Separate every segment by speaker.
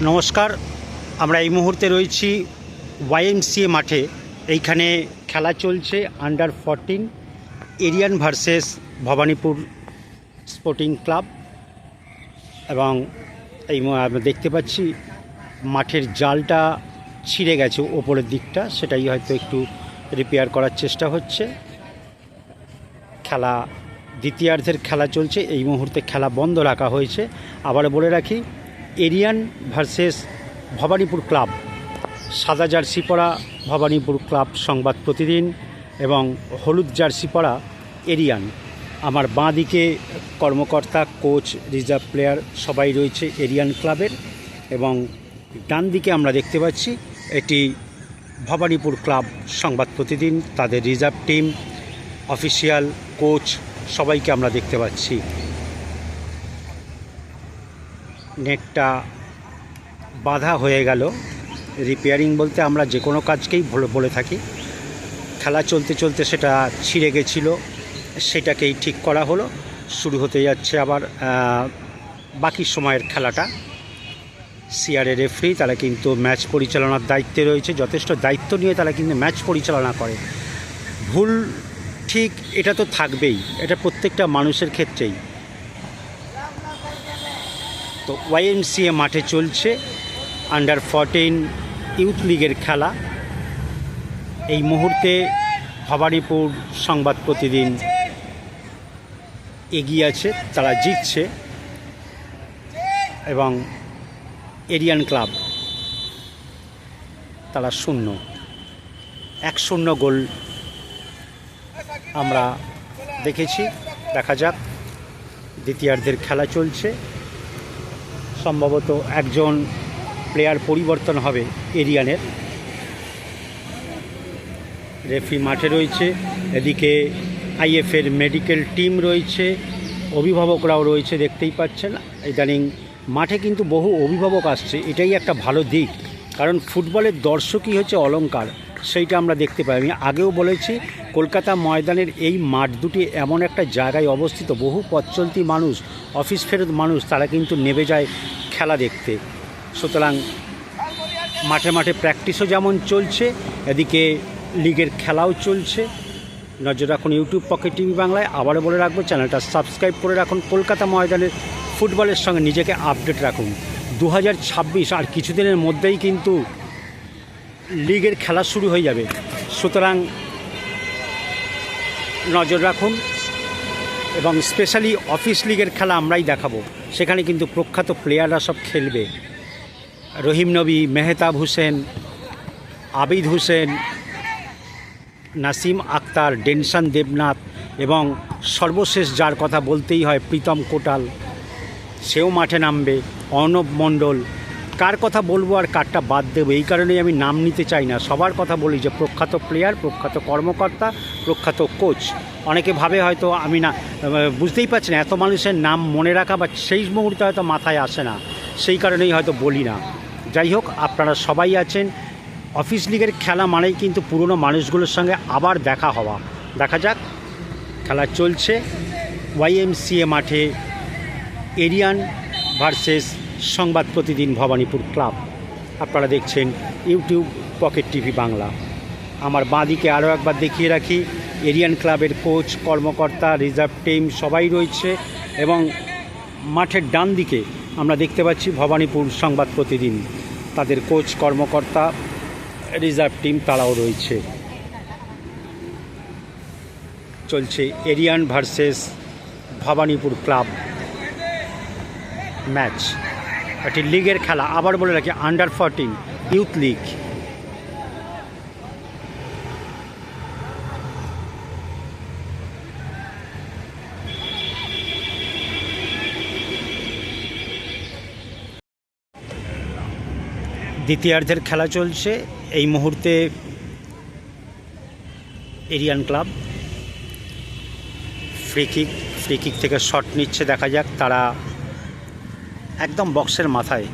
Speaker 1: নমস্কার, আমরা এই মুহূর্তে রয়েছি ওয়াইএমসিএ মাঠে। এইখানে খেলা চলছে under 14 Aryan versus Bhowanipore sporting club. এবং আমরা দেখতে পাচ্ছি মাঠের জালটা ছিঁড়ে গেছে ওপরের দিকটা, সেটাই হয়তো একটু রিপেয়ার করার চেষ্টা হচ্ছে। খেলা দ্বিতীয়ার্ধের খেলা চলছে, এই মুহূর্তে খেলা বন্ধ রাখা হয়েছে। আবার বলে রাখি, এরিয়ান ভার্সেস ভবানীপুর ক্লাব, সাদা জার্সি পরা ভবানীপুর ক্লাব সংবাদ প্রতিদিন এবং হলুদ জার্সি পরা এরিয়ান। আমার বাঁ দিকে কর্মকর্তা, কোচ, রিজার্ভ প্লেয়ার সবাই রয়েছে এরিয়ান ক্লাবের, এবং ডান দিকে আমরা দেখতে পাচ্ছি এটি ভবানীপুর ক্লাব সংবাদ প্রতিদিন, তাদের রিজার্ভ টিম, অফিসিয়াল, কোচ সবাইকে আমরা দেখতে পাচ্ছি। নেটটা বাধা হয়ে গেল। রিপেয়ারিং বলতে আমরা যে কোনো কাজকেই বলে থাকি। খেলা চলতে চলতে সেটা ছিঁড়ে গেছিলো, সেটাকেই ঠিক করা হলো। শুরু হতে যাচ্ছে আবার বাকি সময়ের খেলাটা। সিআরএ রেফারি, তারা কিন্তু ম্যাচ পরিচালনার দায়িত্বে রয়েছে, যথেষ্ট দায়িত্ব নিয়ে তারা কিন্তু ম্যাচ পরিচালনা করে। ভুল ঠিক এটা তো থাকবেই, এটা প্রত্যেকটা মানুষের ক্ষেত্রেই। তো ওয়াইএমসিএ মাঠে চলছে আন্ডার 14 ইউথ লিগের খেলা। এই মুহূর্তে ভবানীপুর সংবাদ প্রতিদিন এগিয়ে আছে, তারা জিতছে, এবং এরিয়ান ক্লাব তারা 1-0 গোল আমরা দেখেছি। দেখা যাক, দ্বিতীয়ার্ধের খেলা চলছে। সম্ভবত একজন প্লেয়ার পরিবর্তন হবে এরিয়ানের। রেফারি মাঠে রয়েছে, এদিকে আইএফের মেডিকেল টিম রয়েছে, অভিভাবকরাও রয়েছে, দেখতেই পাচ্ছেন। ইদানিং মাঠে কিন্তু বহু অভিভাবক আসছে, এটাই একটা ভালো দিক, কারণ ফুটবলের দর্শকই হচ্ছে অলংকার, সেইটা আমরা দেখতে পাই। আমি আগেও বলেছি, কলকাতা ময়দানের এই মাঠ দুটি এমন একটা জায়গায় অবস্থিত, বহু পথচলতি মানুষ, অফিস ফেরত মানুষ, তারা কিন্তু নেমে যায় খেলা দেখতে। সুতরাং মাঠে মাঠে প্র্যাকটিসও যেমন চলছে, এদিকে লিগের খেলাও চলছে। নজর রাখুন ইউটিউব পকেট টিভি বাংলায়। আবারও বলে রাখবো, চ্যানেলটা সাবস্ক্রাইব করে রাখুন। কলকাতা ময়দানের ফুটবলের সঙ্গে নিজেকে আপডেট রাখুন। 2026 আর কিছুদিনের মধ্যেই কিন্তু লিগের খেলা শুরু হয়ে যাবে, সুতরাং নজর রাখুন। এবং স্পেশালি অফিস লিগের খেলা আমরাই দেখাবো, সেখানে কিন্তু প্রখ্যাত প্লেয়াররা সব খেলবে। রহিম নবী, মেহতাব হোসেন, আবিদ হোসেন, নাসিম আক্তার, ডেনশান দেবনাথ, এবং সর্বশেষ যার কথা বলতেই হয় প্রীতম কোটাল, সেও মাঠে নামবে। অর্ণব মণ্ডল, কার কথা বলবো আর কারটা বাদ দেবো, এই কারণেই আমি নাম নিতে চাই না। সবার কথা বলি যে প্রখ্যাত প্লেয়ার, প্রখ্যাত কর্মকর্তা, প্রখ্যাত কোচ। অনেকে ভাবে হয়তো আমি না, বুঝতেই পারছি না, এত মানুষের নাম মনে রাখা বা সেই মুহূর্তে হয়তো মাথায় আসে না, সেই কারণেই হয়তো বলি না। যাই হোক, আপনারা সবাই আছেন। অফিস লিগের খেলা মানেই কিন্তু পুরনো মানুষগুলোর সঙ্গে আবার দেখা হওয়া। দেখা যাক, খেলা চলছে ওয়াইএমসিএ মাঠে, এরিয়ান ভার্সেস সংবাদ প্রতিদিন ভবানীপুর ক্লাব। আপনারা দেখছেন ইউটিউব পকেট টিভি বাংলা। আমার বাঁ দিকে আরও একবার দেখিয়ে রাখি, এরিয়ান ক্লাবের কোচ, কর্মকর্তা, রিজার্ভ টিম সবাই রয়েছে, এবং মাঠের ডান দিকে আমরা দেখতে পাচ্ছি ভবানীপুর সংবাদ প্রতিদিন, তাদের কোচ, কর্মকর্তা, রিজার্ভ টিম তারাও রয়েছে। চলছে এরিয়ান ভার্সেস ভবানীপুর ক্লাব ম্যাচ। এটি লিগের খেলা, আবার বলে রাখি আন্ডার 14 ইউথ লিগ। দ্বিতীয়ার্ধের খেলা চলছে এই মুহূর্তে। এরিয়ান ক্লাব ফ্রি কিক থেকে শট নিচ্ছে। দেখা যাক, তারা একদম বক্সের মাথায়।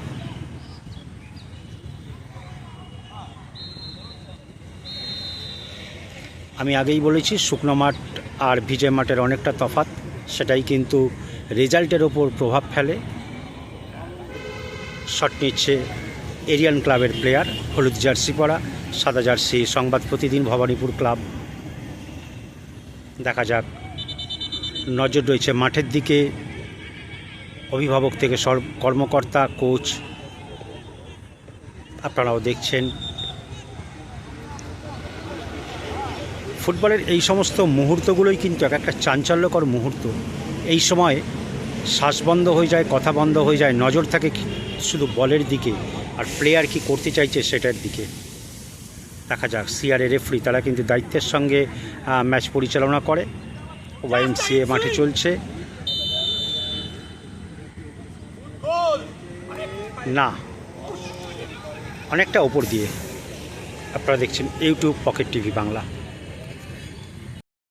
Speaker 1: আমি আগেই বলেছি, শুকনো মাঠ আর ভিজে মাঠের অনেকটা তফাৎ, সেটাই কিন্তু রেজাল্টের ওপর প্রভাব ফেলে। শট নিচ্ছে এরিয়ান ক্লাবের প্লেয়ার, হলুদ জার্সি পরা, সাদা জার্সি সংবাদ প্রতিদিন ভবানীপুর ক্লাব। দেখা যাক, নজর রয়েছে মাঠের দিকে, অভিভাবক থেকে কর্মকর্তা, কোচ, আপনারাও দেখছেন। ফুটবলের এই সমস্ত মুহূর্তগুলোই কিন্তু এক একটা চাঞ্চল্যকর মুহূর্ত। এই সময় শ্বাস বন্ধ হয়ে যায়, কথা বন্ধ হয়ে যায়, নজর থাকে শুধু বলের দিকে আর প্লেয়ার কি করতে চাইছে সেটার দিকে। দেখা যাক, সিআরএ রেফারি তারা কিন্তু দায়িত্বের সঙ্গে ম্যাচ পরিচালনা করে। YMCA মাঠে চলছে না, অনেকটা ওপর দিয়ে। আপনারা দেখছেন ইউটিউব পকেট টিভি বাংলা।